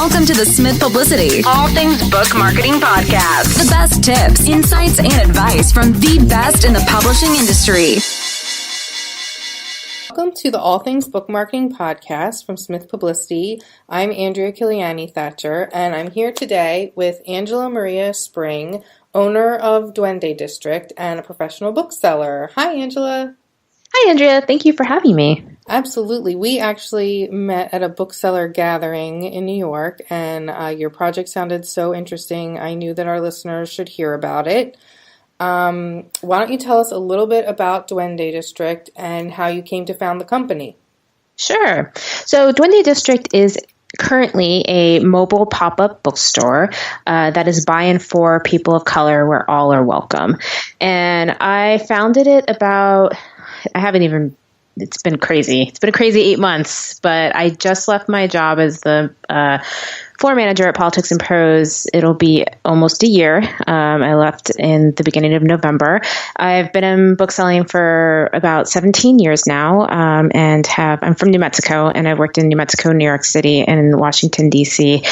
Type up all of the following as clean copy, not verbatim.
Welcome to the Smith Publicity, all things book marketing podcast. The best tips, insights, and advice from the best in the publishing industry. Welcome to the All Things Book Marketing Podcast from Smith Publicity. I'm Andrea Kiliany Thatcher, and I'm here today with Angela Maria Spring, owner of Duende District and a professional bookseller. Hi, Angela. Hi, Andrea. Thank you for having me. Absolutely. We actually met at a bookseller gathering in New York, and your project sounded so interesting. I knew that our listeners should hear about it. Why don't you tell us a little bit about Duende District and how you came to found the company? Sure. So Duende District is currently a mobile pop-up bookstore that is by and for people of color where all are welcome. And I founded it it's been crazy. It's been a crazy 8 months, but I just left my job as the floor manager at Politics Prose. It'll be almost a year. I left in the beginning of November. I've been in bookselling for about 17 years now, and I'm from New Mexico, and I've worked in New Mexico, New York City, and Washington, D.C.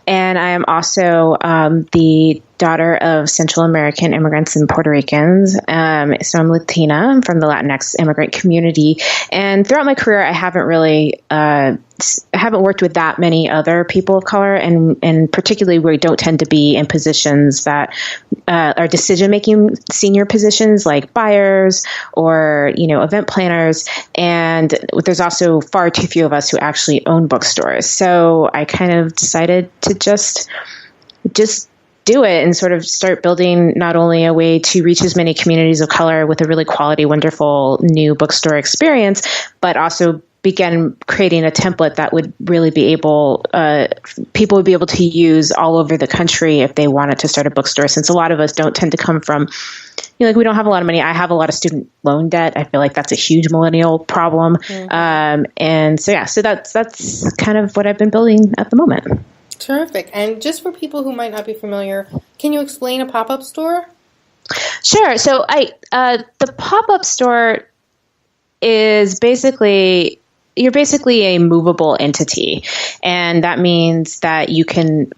And I am also the daughter of Central American immigrants and Puerto Ricans. So I'm Latina. I'm from the Latinx immigrant community. And throughout my career, I haven't worked with that many other people of color, and particularly we don't tend to be in positions that are decision-making senior positions like buyers or, event planners. And there's also far too few of us who actually own bookstores. So I kind of decided to just do it and sort of start building not only a way to reach as many communities of color with a really quality, wonderful new bookstore experience, but also began creating a template that would really be people would be able to use all over the country if they wanted to start a bookstore, since a lot of us don't tend to come from, we don't have a lot of money. I have a lot of student loan debt. I feel like that's a huge millennial problem. Mm-hmm. So that's kind of what I've been building at the moment. Terrific. And just for people who might not be familiar, can you explain a pop-up store? Sure. So the pop-up store is you're basically a movable entity. And that means that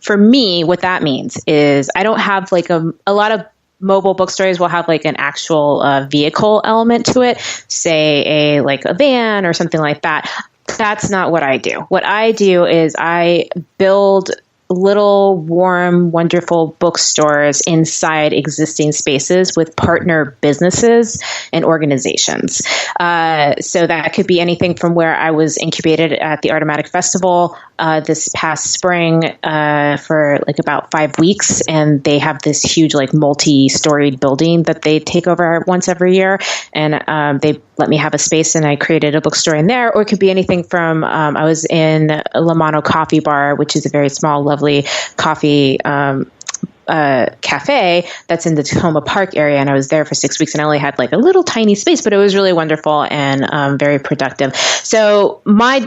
for me, what that means is I don't have a lot of mobile bookstores will have an actual vehicle element to it, say a van or something like that. That's not what I do. What I do is I build little, warm, wonderful bookstores inside existing spaces with partner businesses and organizations. So that could be anything from where I was incubated at the Automatic Festival this past spring for about 5 weeks. And they have this huge multi-storied building that they take over once every year. And they let me have a space, and I created a bookstore in there. Or it could be anything from I was in La Mano Coffee Bar, which is a very small, lovely coffee cafe that's in the Tacoma Park area, and I was there for 6 weeks, and I only had a little tiny space, but it was really wonderful and very productive. So my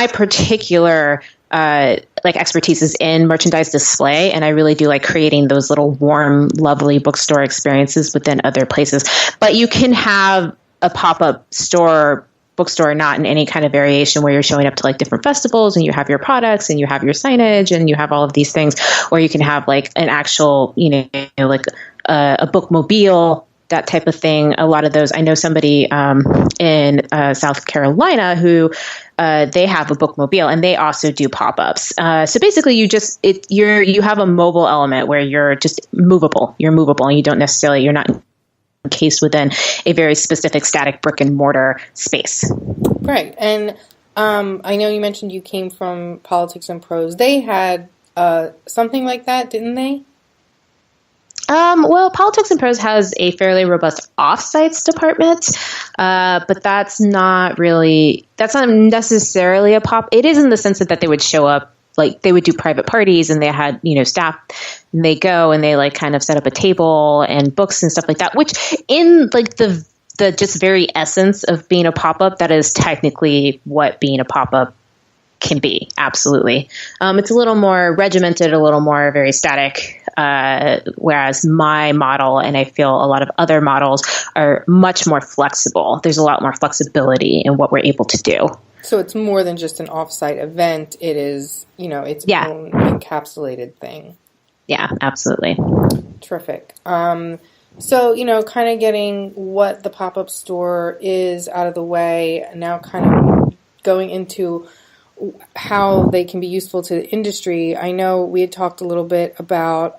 particular expertise is in merchandise display, and I really do like creating those little warm, lovely bookstore experiences within other places. But you can have a pop-up bookstore not in any kind of variation where you're showing up to different festivals and you have your products and you have your signage and you have all of these things, or you can have an actual, a bookmobile, that type of thing. A lot of those, I know somebody in South Carolina who they have a bookmobile, and they also do pop-ups. So basically, you have a mobile element where you're just movable. You're movable, and you're not encased within a very specific static brick and mortar space. Right, and I know you mentioned you came from Politics Prose. They had something like that, didn't they? Well, Politics Prose has a fairly robust off-sites department, but that's not necessarily a pop. It is in the sense that they would show up, they would do private parties, and they had, staff, and they go and they kind of set up a table and books and stuff like that, which in the just very essence of being a pop-up, that is technically what being a pop-up can be. Absolutely. It's a little more regimented, a little more very static, whereas my model, and I feel a lot of other models, are much more flexible. There's a lot more flexibility in what we're able to do. So it's more than just an off-site event. It is, its own encapsulated thing. Yeah, absolutely. Terrific. So, kind of getting what the pop-up store is out of the way, now kind of going into how they can be useful to the industry. I know we had talked a little bit about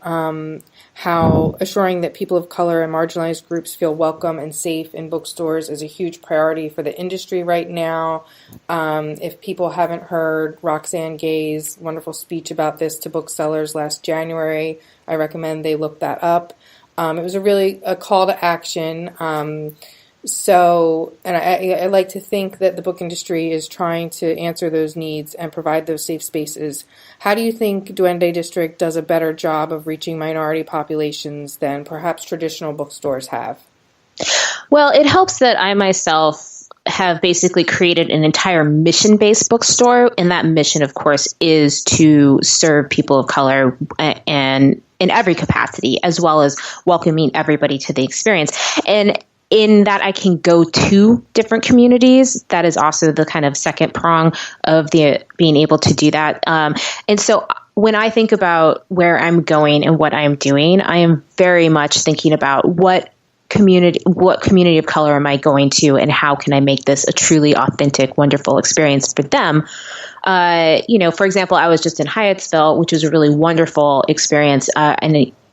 how assuring that people of color and marginalized groups feel welcome and safe in bookstores is a huge priority for the industry right now. If people haven't heard Roxanne Gay's wonderful speech about this to booksellers last January, I recommend they look that up. It was a call to action. And I like to think that the book industry is trying to answer those needs and provide those safe spaces. How do you think Duende District does a better job of reaching minority populations than perhaps traditional bookstores have? Well, it helps that I myself have basically created an entire mission-based bookstore, and that mission, of course, is to serve people of color and in every capacity, as well as welcoming everybody to the experience. And in that I can go to different communities. That is also the kind of second prong of the being able to do that. And so when I think about where I'm going and what I'm doing, I am very much thinking about what community of color am I going to, and how can I make this a truly authentic, wonderful experience for them. For example, I was just in Hyattsville, which was a really wonderful experience,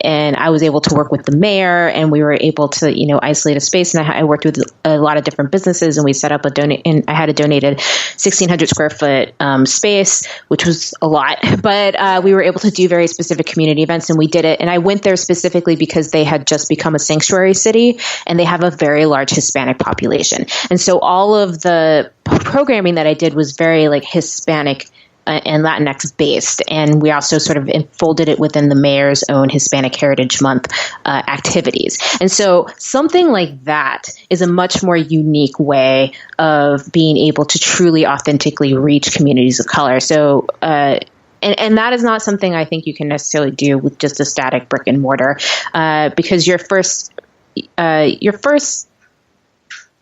and I was able to work with the mayor, and we were able to, isolate a space. And I worked with a lot of different businesses, and we set up and I had a donated 1,600 square foot space, which was a lot. But we were able to do very specific community events, and we did it. And I went there specifically because they had just become a sanctuary city, and they have a very large Hispanic population. And so all of the programming that I did was very Hispanic and Latinx based. And we also sort of enfolded it within the mayor's own Hispanic Heritage Month activities. And so something like that is a much more unique way of being able to truly authentically reach communities of color. So, and that is not something I think you can necessarily do with just a static brick and mortar, because your first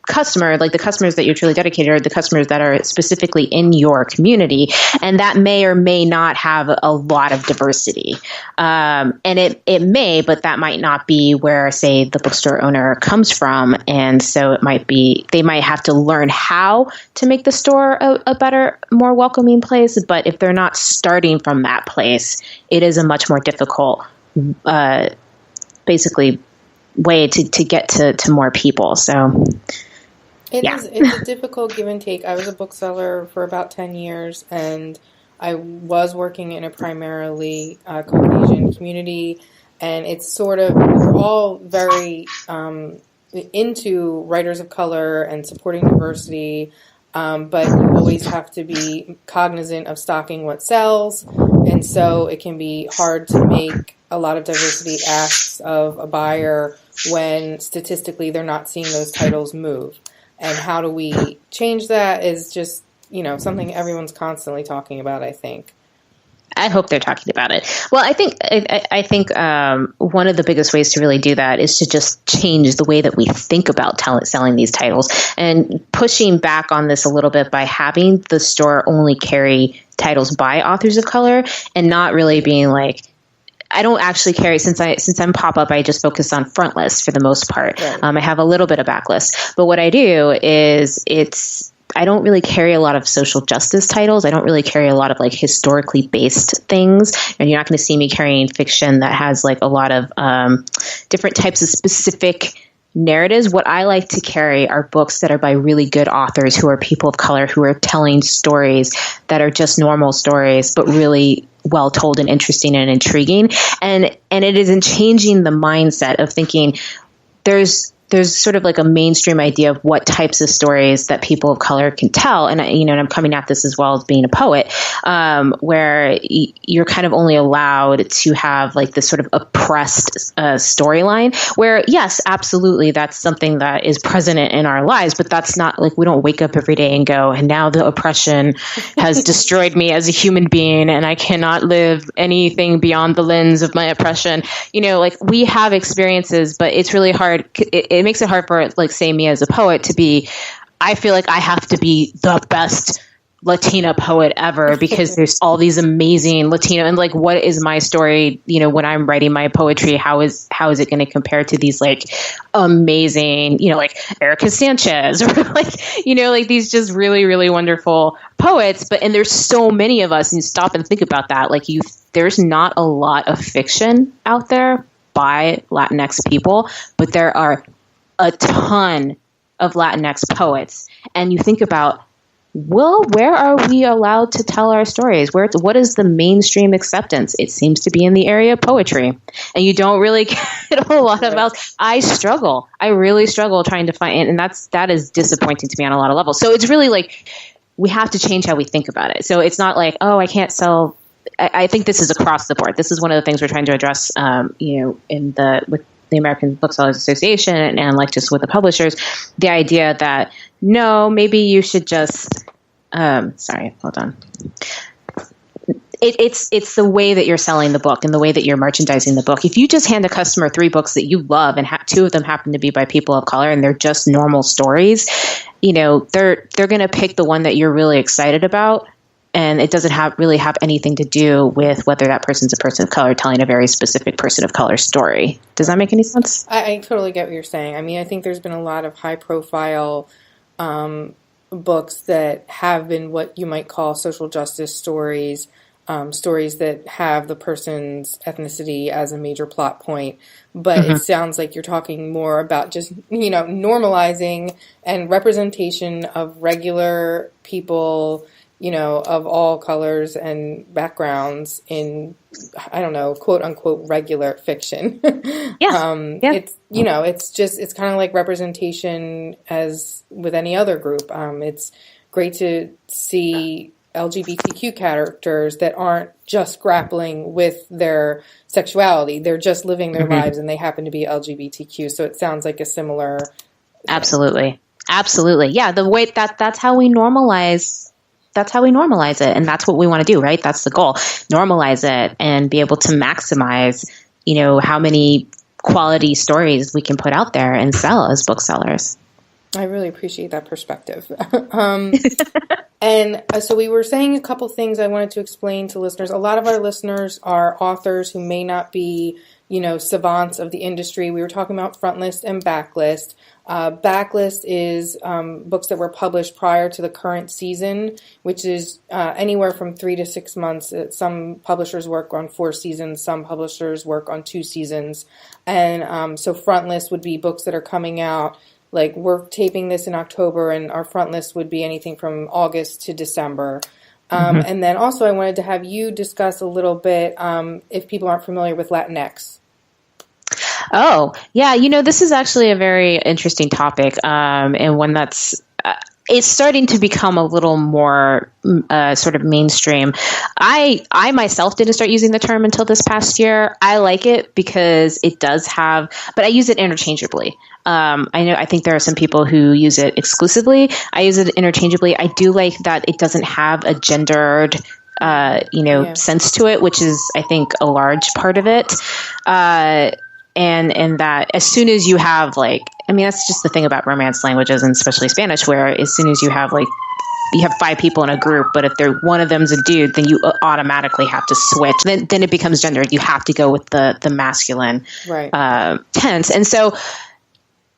customer, like the customers that you're truly dedicated, are the customers that are specifically in your community, and that may or may not have a lot of diversity. And it may, but that might not be where, say, the bookstore owner comes from, and so they might have to learn how to make the store a better, more welcoming place. But if they're not starting from that place, it is a much more difficult, basically, way to get to more people. So. It's a difficult give and take. I was a bookseller for about 10 years, and I was working in a primarily Caucasian community, and it's sort of, we're all very into writers of color and supporting diversity, but you always have to be cognizant of stocking what sells, and so it can be hard to make a lot of diversity asks of a buyer when statistically they're not seeing those titles move. And how do we change that is just, something everyone's constantly talking about, I think. I hope they're talking about it. Well, I think one of the biggest ways to really do that is to just change the way that we think about selling these titles, and pushing back on this a little bit by having the store only carry titles by authors of color, and not really being like, I don't actually carry, since I'm pop-up, I just focus on front lists for the most part. Right. I have a little bit of backlist, but what I do is I don't really carry a lot of social justice titles. I don't really carry a lot of historically based things, and you're not going to see me carrying fiction that has a lot of different types of specific narratives. What I like to carry are books that are by really good authors who are people of color, who are telling stories that are just normal stories, but really well told and interesting and intriguing. And it is in changing the mindset of thinking there's sort of a mainstream idea of what types of stories that people of color can tell. And, and I'm coming at this as well as being a poet, where you're kind of only allowed to have this sort of oppressed storyline where, yes, absolutely, that's something that is present in our lives, but that's not we don't wake up every day and go, and now the oppression has destroyed me as a human being, and I cannot live anything beyond the lens of my oppression. We have experiences, but it's really hard. It makes it hard for, say, me as a poet to be, I feel like I have to be the best Latina poet ever because there's all these amazing Latino, and like, what is my story, you know, when I'm writing my poetry, how is it going to compare to these like amazing, you know, like Erica Sanchez or like, you know, like these just really, really wonderful poets. But, and there's so many of us, and you stop and think about that. Like there's not a lot of fiction out there by Latinx people, but there are a ton of Latinx poets. And you think about, well, where are we allowed to tell our stories? What is the mainstream acceptance? It seems to be in the area of poetry. And you don't really get a lot of else. I really struggle trying to find, and that is disappointing to me on a lot of levels. So it's really like, we have to change how we think about it. So it's not like, oh, I can't sell. I think this is across the board. This is one of the things we're trying to address, you know, with the American Booksellers Association and like just with the publishers, the idea that no, maybe you should just, sorry, hold on. It's the way that you're selling the book and the way that you're merchandising the book. If you just hand a customer 3 books that you love and two of them happen to be by people of color and they're just normal stories, you know, they're going to pick the one that you're really excited about. And it doesn't really have anything to do with whether that person's a person of color telling a very specific person of color story. Does that make any sense? I totally get what you're saying. I mean, I think there's been a lot of high-profile books that have been what you might call social justice stories, stories that have the person's ethnicity as a major plot point. But it sounds like you're talking more about just, you know, normalizing and representation of regular people, you know, of all colors and backgrounds in, I don't know, quote unquote, regular fiction. It's, you know, it's kind of like representation as with any other group. It's great to see LGBTQ characters that aren't just grappling with their sexuality. They're just living their lives and they happen to be LGBTQ. So it sounds like a similar thing. Absolutely. Yeah. The way that's how we normalize. That's how we normalize it. And that's what we want to do, right? That's the goal. Normalize it and be able to maximize, you know, how many quality stories we can put out there and sell as booksellers. I really appreciate that perspective. And so we were saying a couple things I wanted to explain to listeners. A lot of our listeners are authors who may not be, you know, savants of the industry. We were talking about frontlist and backlist. Backlist is books that were published prior to the current season, which is anywhere from 3 to 6 months. Some publishers work on 4 seasons. Some publishers work on 2 seasons. And so frontlist would be books that are coming out. Like, we're taping this in October, and our front list would be anything from August to December. And then also I wanted to have you discuss a little bit, if people aren't familiar with Latinx. Oh, yeah. You know, this is actually a very interesting topic, and one that's it's starting to become a little more sort of mainstream. I myself didn't start using the term until this past year. I like it because it does have, but I use it interchangeably. I think there are some people who use it exclusively. I use it interchangeably. I do like that it doesn't have a gendered sense to it, which is, I think, a large part of it. And that as soon as you have that's just the thing about Romance languages, and especially Spanish, where as soon as you have you have 5 people in a group, but if one of them's a dude, then you automatically have to switch. Then it becomes gendered. You have to go with the masculine tense. And so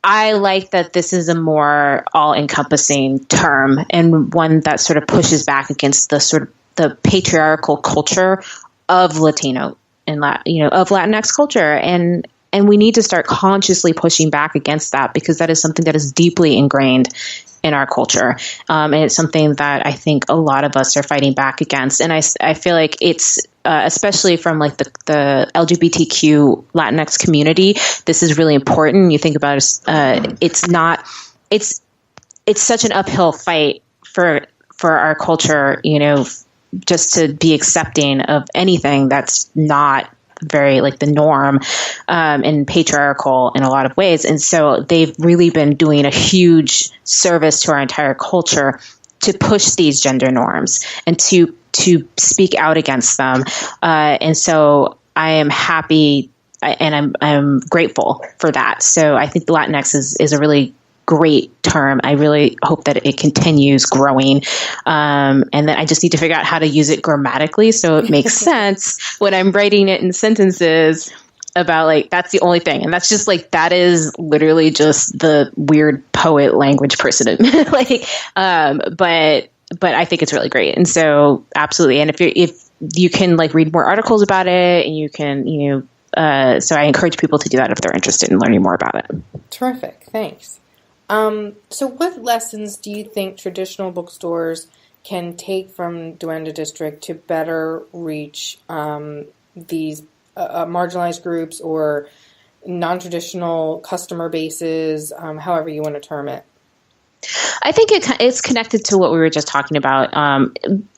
I like that this is a more all-encompassing term, and one that sort of pushes back against the patriarchal culture of Latino and of Latinx culture. And we need to start consciously pushing back against that, because that is something that is deeply ingrained in our culture. And it's something that I think a lot of us are fighting back against. And I feel like it's, especially from the LGBTQ Latinx community, this is really important. You think about it's such an uphill fight for our culture, just to be accepting of anything that's not very the norm, and patriarchal in a lot of ways. And so they've really been doing a huge service to our entire culture to push these gender norms and to speak out against them. And so I am happy and I'm grateful for that. So I think the Latinx is a really great term. I really hope that it continues growing. And then I just need to figure out how to use it grammatically so it makes sense when I'm writing it in sentences about like, that's the only thing. And that's just like, that is literally just the weird poet language person. Like, but I think it's really great. And so absolutely. And if you can like read more articles about it, and you can, so I encourage people to do that if they're interested in learning more about it. Terrific. Thanks. So what lessons do you think traditional bookstores can take from Duende District to better reach these marginalized groups or non-traditional customer bases, however you want to term it? I think it's connected to what we were just talking about.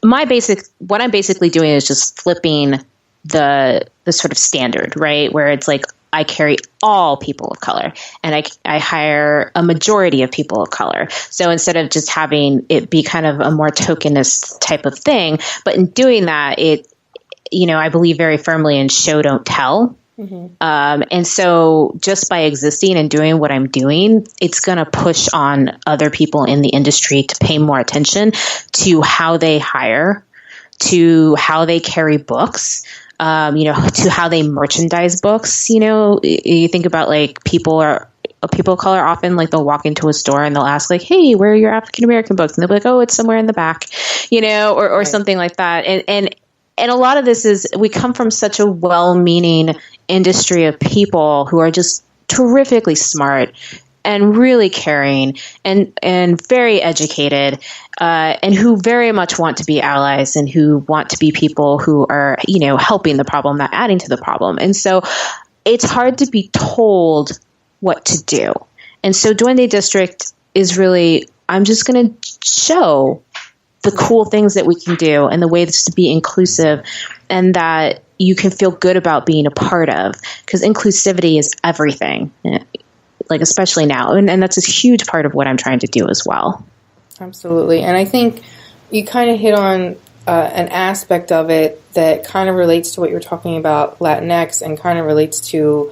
What I'm basically doing is just flipping the sort of standard, right? Where it's like, I carry all people of color, and I hire a majority of people of color. So instead of just having it be kind of a more tokenist type of thing, but in doing that, I believe very firmly in show, don't tell. Mm-hmm. And so just by existing and doing what I'm doing, it's going to push on other people in the industry to pay more attention to how they hire, to how they carry books, to how they merchandise books. You think about like people of color often like they'll walk into a store and they'll ask like, hey, where are your African American books? And they'll be like, oh, it's somewhere in the back, or right. Something like that. And a lot of this is we come from such a well-meaning industry of people who are just terrifically smart and really caring and very educated, and who very much want to be allies and who want to be people who are, helping the problem, not adding to the problem. And so it's hard to be told what to do. And so Duende District is really, I'm just going to show the cool things that we can do and the ways to be inclusive, and that you can feel good about being a part of, because inclusivity is everything, like especially now. And that's a huge part of what I'm trying to do as well. Absolutely. And I think you kind of hit on an aspect of it that kind of relates to what you're talking about Latinx, and kind of relates to,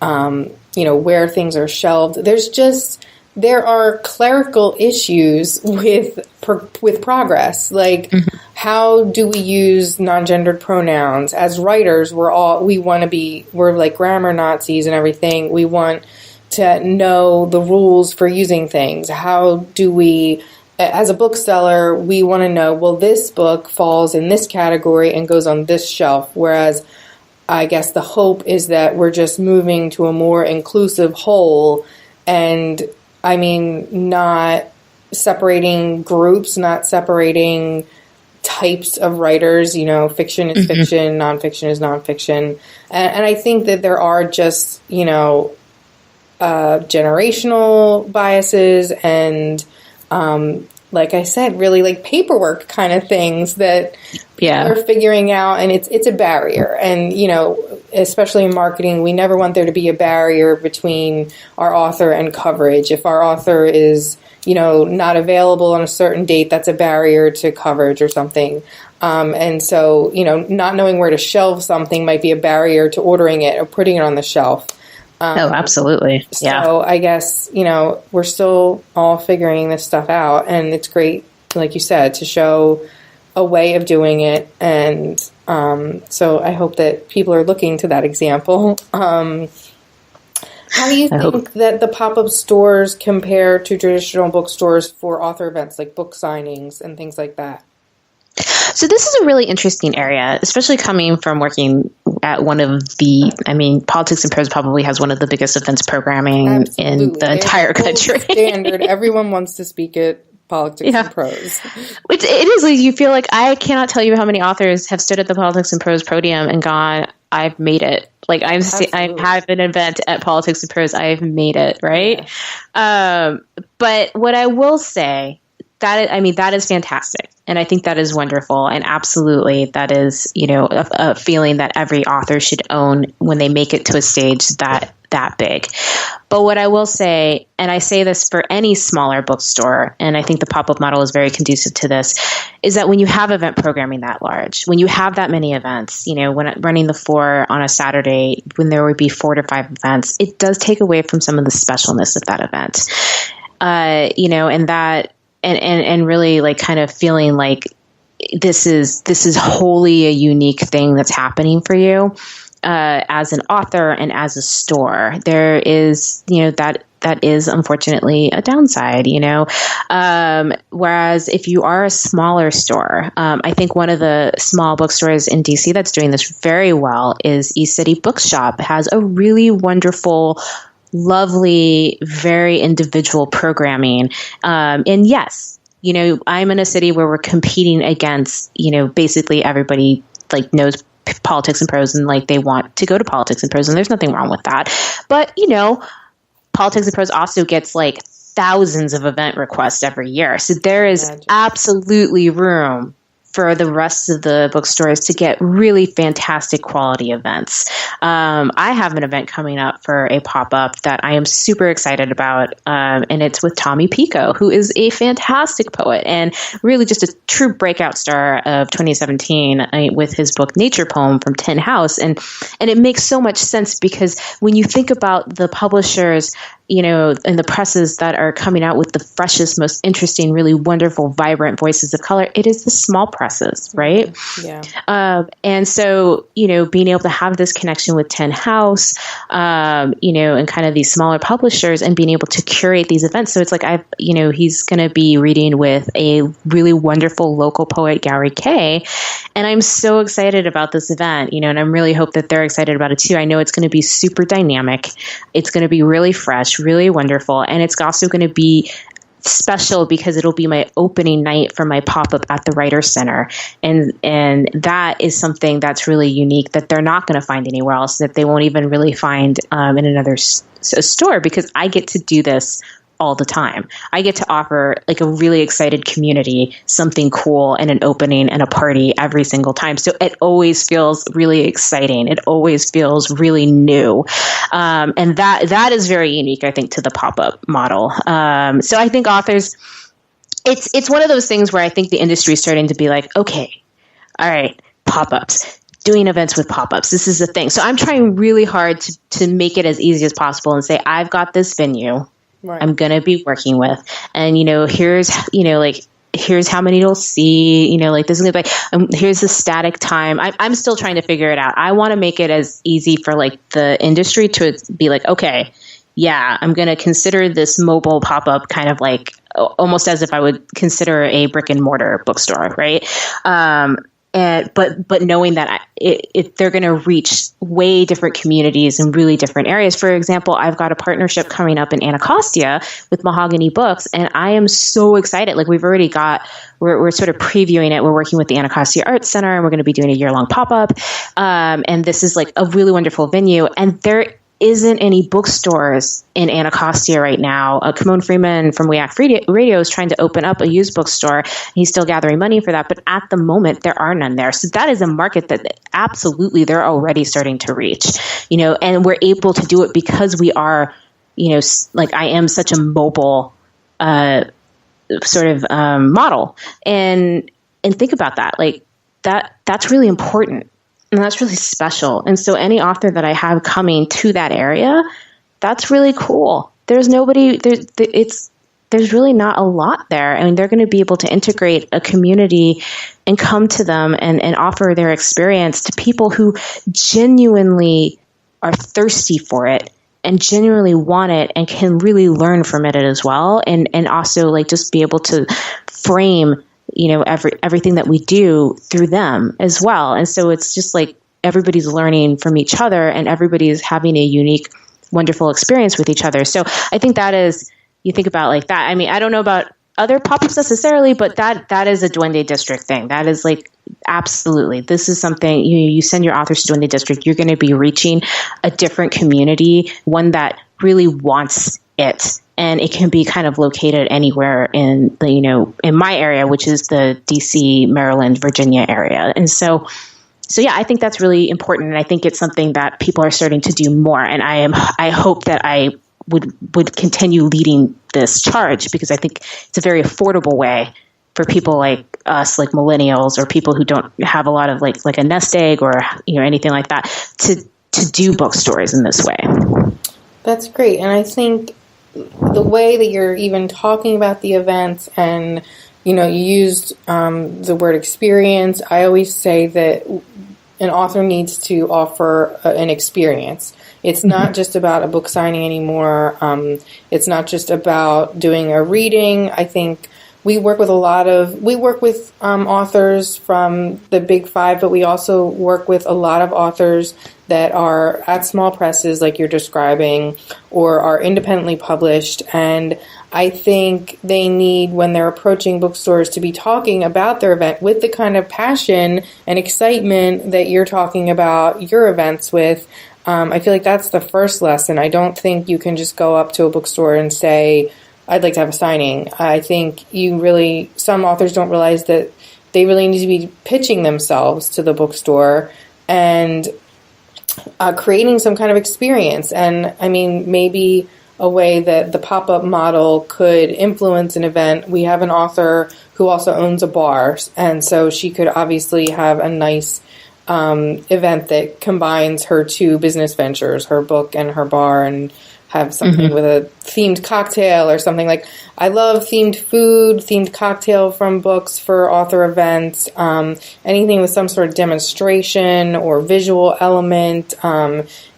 where things are shelved. There are clerical issues with progress. Like, mm-hmm. How do we use non-gendered pronouns? As writers, we're like grammar Nazis and everything. We want to know the rules for using things. How do we, as a bookseller, we want to know, well, this book falls in this category and goes on this shelf. Whereas I guess the hope is that we're just moving to a more inclusive whole, and I mean, not separating groups, not separating types of writers. Fiction is mm-hmm. fiction, nonfiction is nonfiction. And I think that there are just, generational biases and, like I said, really like paperwork kind of things that people are figuring out, and it's a barrier. And, especially in marketing, we never want there to be a barrier between our author and coverage. If our author is, not available on a certain date, that's a barrier to coverage or something. And so, not knowing where to shelve something might be a barrier to ordering it or putting it on the shelf. Absolutely. Yeah. So I guess, we're still all figuring this stuff out, and it's great, like you said, to show a way of doing it. And so I hope that people are looking to that example. How do you think that the pop-up stores compare to traditional bookstores for author events like book signings and things like that? So this is a really interesting area, especially coming from working at one of the, Politics Prose probably has one of the biggest events programming in the entire country. Standard. Everyone wants to speak at Politics Prose. It is. Like, you feel like I cannot tell you how many authors have stood at the Politics Prose podium and gone, I've made it. Like I have an event at Politics Prose. I've made it. Right. Yeah. But what I will say, that is fantastic. And I think that is wonderful. And absolutely, that is, a feeling that every author should own when they make it to a stage that big. But what I will say, and I say this for any smaller bookstore, and I think the pop-up model is very conducive to this, is that when you have event programming that large, when you have that many events, when running the floor on a Saturday, when there would be 4 to 5 events, it does take away from some of the specialness of that event. and really like kind of feeling like this is wholly a unique thing that's happening for you as an author and as a store. There is, that is unfortunately a downside, whereas if you are a smaller store, I think one of the small bookstores in DC that's doing this very well is East City Bookshop. It has a really wonderful, lovely, very individual programming. And yes, I'm in a city where we're competing against, basically everybody like knows Politics and Prose and like they want to go to Politics and Prose, and there's nothing wrong with that. But, Politics and Prose also gets like thousands of event requests every year. So there is absolutely room for the rest of the bookstores to get really fantastic quality events. I have an event coming up for a pop-up that I am super excited about, and it's with Tommy Pico, who is a fantastic poet and really just a true breakout star of 2017 with his book Nature Poem from Tin House. And it makes so much sense because when you think about the publishers, and the presses that are coming out with the freshest, most interesting, really wonderful, vibrant voices of color, it is the small presses, right? Yeah. And so, being able to have this connection with Tin House, and kind of these smaller publishers and being able to curate these events. So it's like, he's going to be reading with a really wonderful local poet, Gary Kay. And I'm so excited about this event, and I really hope that they're excited about it too. I know it's going to be super dynamic. It's going to be really fresh, really wonderful. And it's also going to be special because it'll be my opening night for my pop-up at the Writer's Center. And that is something that's really unique that they're not going to find anywhere else, that they won't even really find in another store, because I get to do this all the time. I get to offer like a really excited community something cool and an opening and a party every single time. So it always feels really exciting. It always feels really new. And that is very unique, I think, to the pop-up model. So I think authors, it's one of those things where I think the industry is starting to be like, okay, all right, pop-ups. Doing events with pop-ups. This is a thing. So I'm trying really hard to make it as easy as possible and say, I've got this venue. Right. I'm going to be working with, and, here's how many you'll see, this is going to be, here's the static time. I'm still trying to figure it out. I want to make it as easy for like the industry to be like, okay, yeah, I'm going to consider this mobile pop-up kind of like almost as if I would consider a brick and mortar bookstore. Right. But knowing that they're going to reach way different communities in really different areas. For example, I've got a partnership coming up in Anacostia with Mahogany Books, and I am so excited. Like we're sort of previewing it. We're working with the Anacostia Arts Center, and we're going to be doing a year-long pop-up. And this is like a really wonderful venue, and there isn't any bookstores in Anacostia right now. Kimon Freeman from WEAC Radio is trying to open up a used bookstore. He's still gathering money for that, but at the moment there are none there. So that is a market that absolutely they're already starting to reach, and we're able to do it because we are, like I am such a mobile sort of model. And think about that, like that's really important. And that's really special. And so any author that I have coming to that area, that's really cool. There's really not a lot there. I mean, they're going to be able to integrate a community and come to them and offer their experience to people who genuinely are thirsty for it and genuinely want it and can really learn from it as well. And also like just be able to frame everything that we do through them as well. And so it's just like everybody's learning from each other and everybody's having a unique, wonderful experience with each other. So I think that is, you think about like that. I mean, I don't know about other pop-ups necessarily, but that is a Duende District thing. That is like, absolutely. This is something you send your authors to Duende District, you're going to be reaching a different community, one that really wants it. And it can be kind of located anywhere in the, in my area, which is the D.C. Maryland-Virginia area. And so yeah, I think that's really important. And I think it's something that people are starting to do more. And I hope that I would continue leading this charge, because I think it's a very affordable way for people like us, like millennials, or people who don't have a lot of like a nest egg or, anything like that, to do bookstores in this way. That's great. And I think the way that you're even talking about the events, and you used the word experience. I always say that an author needs to offer an experience. It's not just about a book signing anymore. It's not just about doing a reading. I think we work with authors from the big five, but we also work with a lot of authors that are at small presses like you're describing, or are independently published. And I think they need, when they're approaching bookstores, to be talking about their event with the kind of passion and excitement that you're talking about your events with. I feel like that's the first lesson. I don't think you can just go up to a bookstore and say, I'd like to have a signing. I think some authors don't realize that they really need to be pitching themselves to the bookstore and creating some kind of experience. And I mean, maybe a way that the pop-up model could influence an event. We have an author who also owns a bar, and so she could obviously have a nice event that combines her two business ventures, her book and her bar, and have something with a themed cocktail or something. Like, I love themed food, themed cocktail from books for author events, anything with some sort of demonstration or visual element,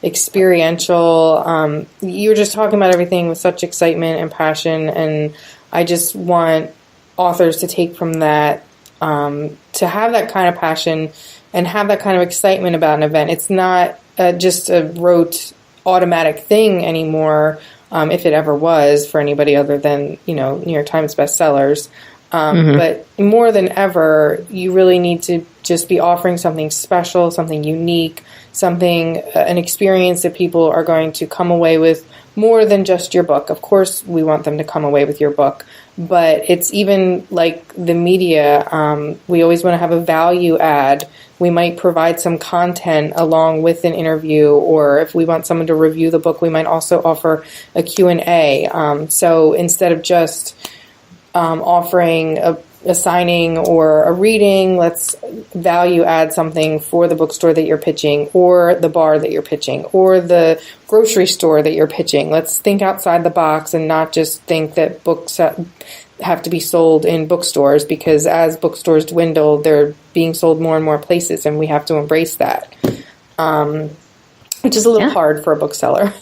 experiential. You're just talking about everything with such excitement and passion, and I just want authors to take from that, to have that kind of passion and have that kind of excitement about an event. It's not just a rote automatic thing anymore, if it ever was for anybody other than, New York Times bestsellers. But more than ever, you really need to just be offering something special, something unique, an experience that people are going to come away with more than just your book. Of course, we want them to come away with your book, but it's even like the media. We always want to have a value add. We might provide some content along with an interview, or if we want someone to review the book, we might also offer a Q&A. So instead of just offering a signing or a reading, let's value add something for the bookstore that you're pitching, or the bar that you're pitching, or the grocery store that you're pitching. Let's think outside the box and not just think that books have to be sold in bookstores, because as bookstores dwindle, they're being sold more and more places, and we have to embrace that, which is a little hard for a bookseller.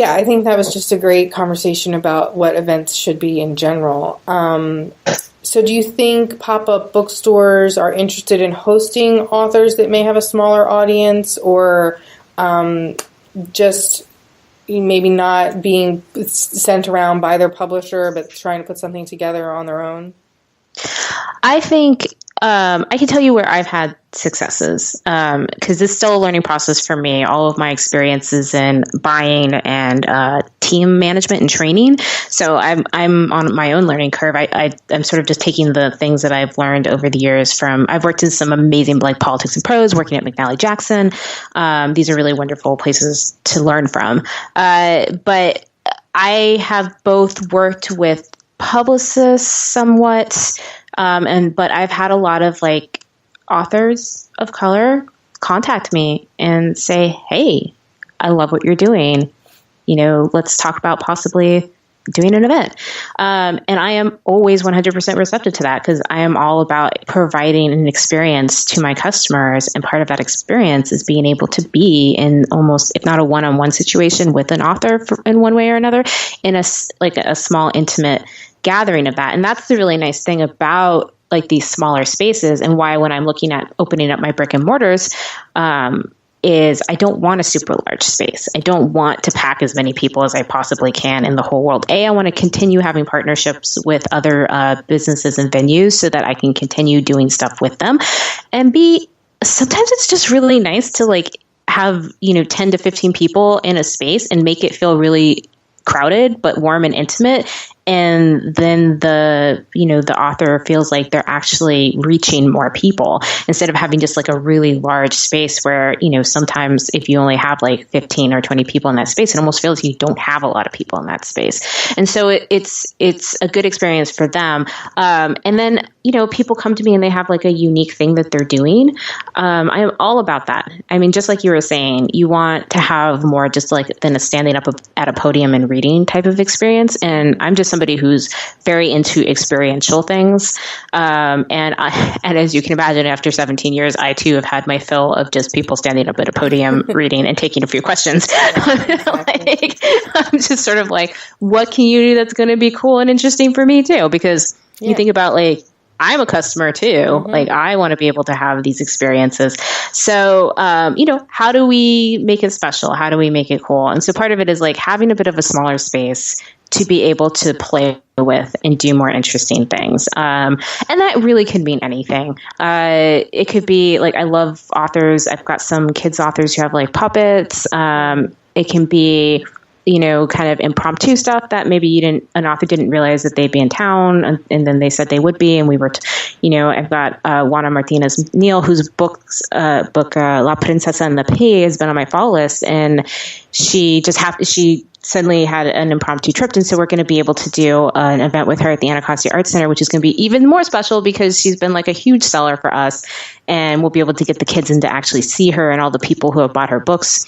I think that was just a great conversation about what events should be in general. So do you think pop-up bookstores are interested in hosting authors that may have a smaller audience, or just maybe not being sent around by their publisher, but trying to put something together on their own? I think I can tell you where I've had successes, because it's still a learning process for me. All of my experiences in buying and team management and training. So I'm on my own learning curve. I'm sort of just taking the things that I've learned over the years I've worked in some amazing, like Politics Prose, working at McNally Jackson. These are really wonderful places to learn from. But I have both worked with publicists somewhat, but I've had a lot of authors of color contact me and say, hey, I love what you're doing. Let's talk about possibly doing an event. And I am always 100% receptive to that, because I am all about providing an experience to my customers. And part of that experience is being able to be in almost, if not a one-on-one situation with an author in one way or another, in a small, intimate gathering of that. And that's the really nice thing about these smaller spaces, and why when I'm looking at opening up my brick and mortars, is I don't want a super large space. I don't want to pack as many people as I possibly can in the whole world. I want to continue having partnerships with other businesses and venues so that I can continue doing stuff with them. And B, sometimes it's just really nice to have 10 to 15 people in a space and make it feel really crowded but warm and intimate, And then the author feels like they're actually reaching more people instead of having just like a really large space where, sometimes if you only have like 15 or 20 people in that space, it almost feels like you don't have a lot of people in that space. And so it's a good experience for them. And then, people come to me and they have like a unique thing that they're doing. I am all about that. I mean, just like you were saying, you want to have more just like than a standing up at a podium and reading type of experience. And I'm just somebody who's very into experiential things. And as you can imagine, after 17 years, I too have had my fill of just people standing up at a podium reading and taking a few questions. Like, I'm just sort of like, what can you do that's going to be cool and interesting for me too? Because you think about like, I'm a customer too. Mm-hmm. Like I want to be able to have these experiences. So, how do we make it special? How do we make it cool? And so part of it is like having a bit of a smaller space to be able to play with and do more interesting things. And that really can mean anything. It could be like, I love authors. I've got some kids authors who have like puppets. It can be, kind of impromptu stuff that maybe an author didn't realize that they'd be in town, and then they said they would be, and we were, I've got Juana Martinez Neal, whose book La Princesa en la Pie has been on my follow list, and she suddenly had an impromptu trip, and so we're going to be able to do an event with her at the Anacostia Arts Center, which is going to be even more special because she's been like a huge seller for us, and we'll be able to get the kids in to actually see her, and all the people who have bought her books,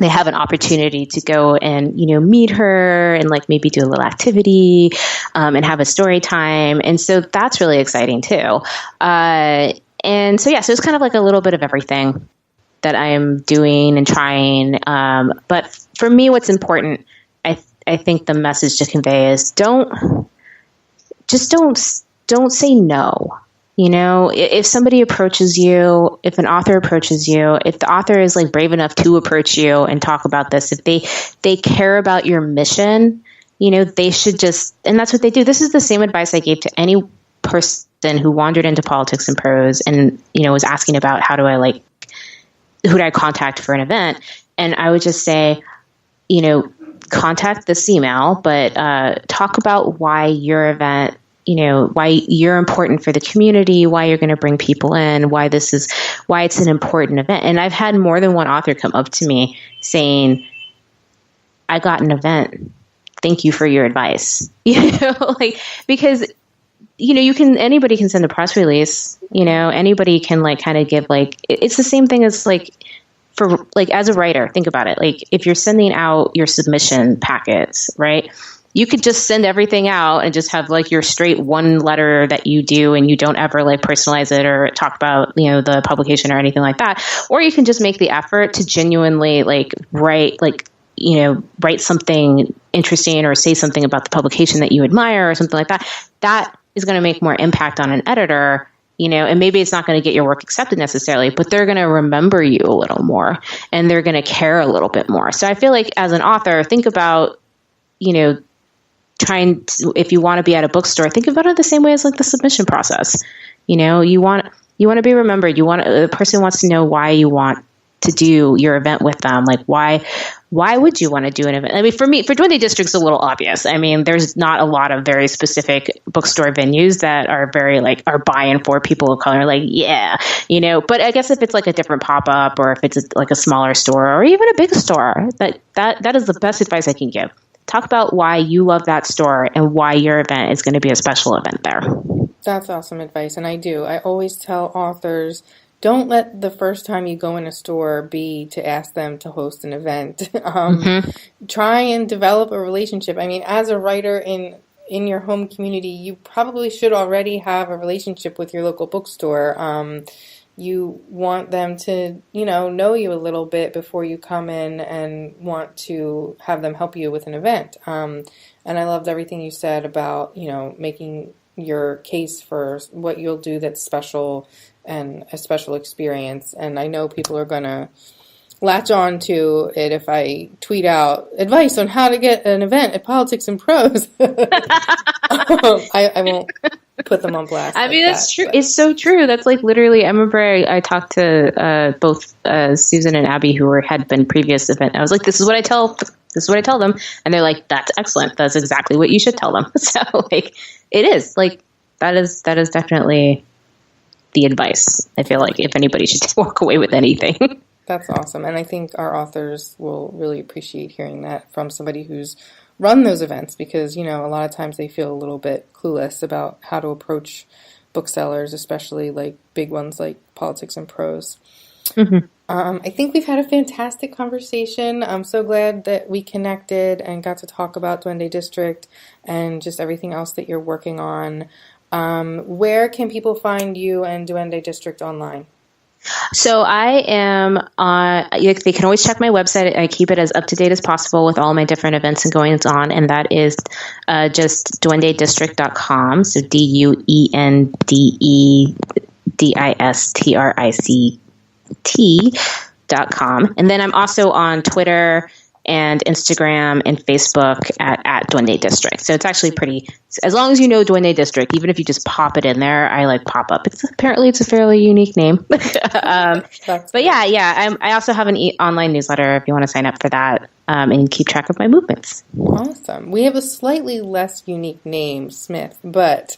they have an opportunity to go and, meet her and like maybe do a little activity and have a story time. And so that's really exciting too. And so, so it's kind of like a little bit of everything that I am doing and trying. But for me, what's important, I think the message to convey is don't say no. If somebody approaches you, if an author approaches you, if the author is like brave enough to approach you and talk about this, if they care about your mission, they should just, and that's what they do. This is the same advice I gave to any person who wandered into Politics and Prose and, was asking about who do I contact for an event? And I would just say, contact this email, but talk about why your event, why you're important for the community, why you're going to bring people in, why it's an important event. And I've had more than one author come up to me saying, I got an event. Thank you for your advice. Because, anybody can send a press release, anybody can kind of give it's the same thing as for as a writer, think about it. If you're sending out your submission packets, right? You could just send everything out and just have your straight one letter that you do, and you don't ever personalize it or talk about, the publication or anything like that. Or you can just make the effort to genuinely write something interesting or say something about the publication that you admire or something like that. That is going to make more impact on an editor, and maybe it's not going to get your work accepted necessarily, but they're going to remember you a little more and they're going to care a little bit more. So I feel like as an author, think about, if you want to be at a bookstore, think about it the same way as the submission process. You want to be remembered. The person wants to know why you want to do your event with them. Why would you want to do an event? I mean, for Duende District, it's a little obvious. I mean, there's not a lot of very specific bookstore venues that are very are buying for people of color. But I guess if it's a different pop-up, or if it's a smaller store or even a big store, that is the best advice I can give. Talk about why you love that store and why your event is going to be a special event there. That's awesome advice. And I always tell authors, don't let the first time you go in a store be to ask them to host an event. Try and develop a relationship. I mean, as a writer in your home community, you probably should already have a relationship with your local bookstore. You want them to, know you a little bit before you come in and want to have them help you with an event. And I loved everything you said about, making your case for what you'll do that's special and a special experience. And I know people are going to latch on to it if I tweet out advice on how to get an event at Politics and Prose. I won't put them on blast. I mean, that's true. But it's so true. That's literally, I remember I talked to both Susan and Abby, who had been previous event. I was like, this is what I tell This is what I tell them. And they're like, that's excellent. That's exactly what you should tell them. So like, it is like, that is definitely the advice. I feel like if anybody should walk away with anything. That's awesome. And I think our authors will really appreciate hearing that from somebody who's run those events, because, a lot of times they feel a little bit clueless about how to approach booksellers, especially like big ones like Politics and Prose. Mm-hmm. I think we've had a fantastic conversation. I'm so glad that we connected and got to talk about Duende District and just everything else that you're working on. Where can people find you and Duende District online? So I am on, they can always check my website. I keep it as up to date as possible with all my different events and goings on. And that is just duendedistrict.com. So DUENDEDISTRICT.com. And then I'm also on Twitter and Instagram and Facebook at Duende District. So it's actually pretty, as long as you know Duende District, even if you just pop it in there, I like pop up. It's a fairly unique name. But I also have an online newsletter if you want to sign up for that and keep track of my movements. Awesome. We have a slightly less unique name, Smith, but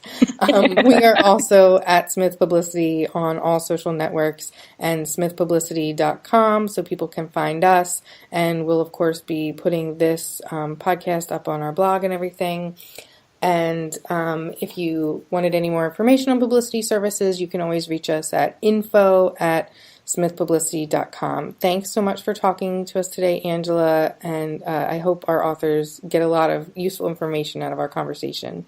we are also at Smith Publicity on all social networks and smithpublicity.com, so people can find us. And we'll, of course, be putting this podcast up on our blog and everything. And if you wanted any more information on publicity services, you can always reach us at info@smithpublicity.com. Thanks so much for talking to us today, Angela, and I hope our authors get a lot of useful information out of our conversation.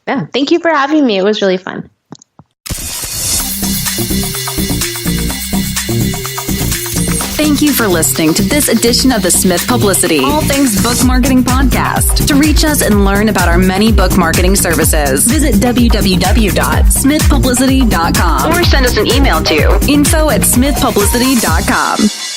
Yeah, thank you for having me. It was really fun. Thank you for listening to this edition of the Smith Publicity All Things Book Marketing Podcast. To reach us and learn about our many book marketing services, visit www.smithpublicity.com or send us an email to info@smithpublicity.com.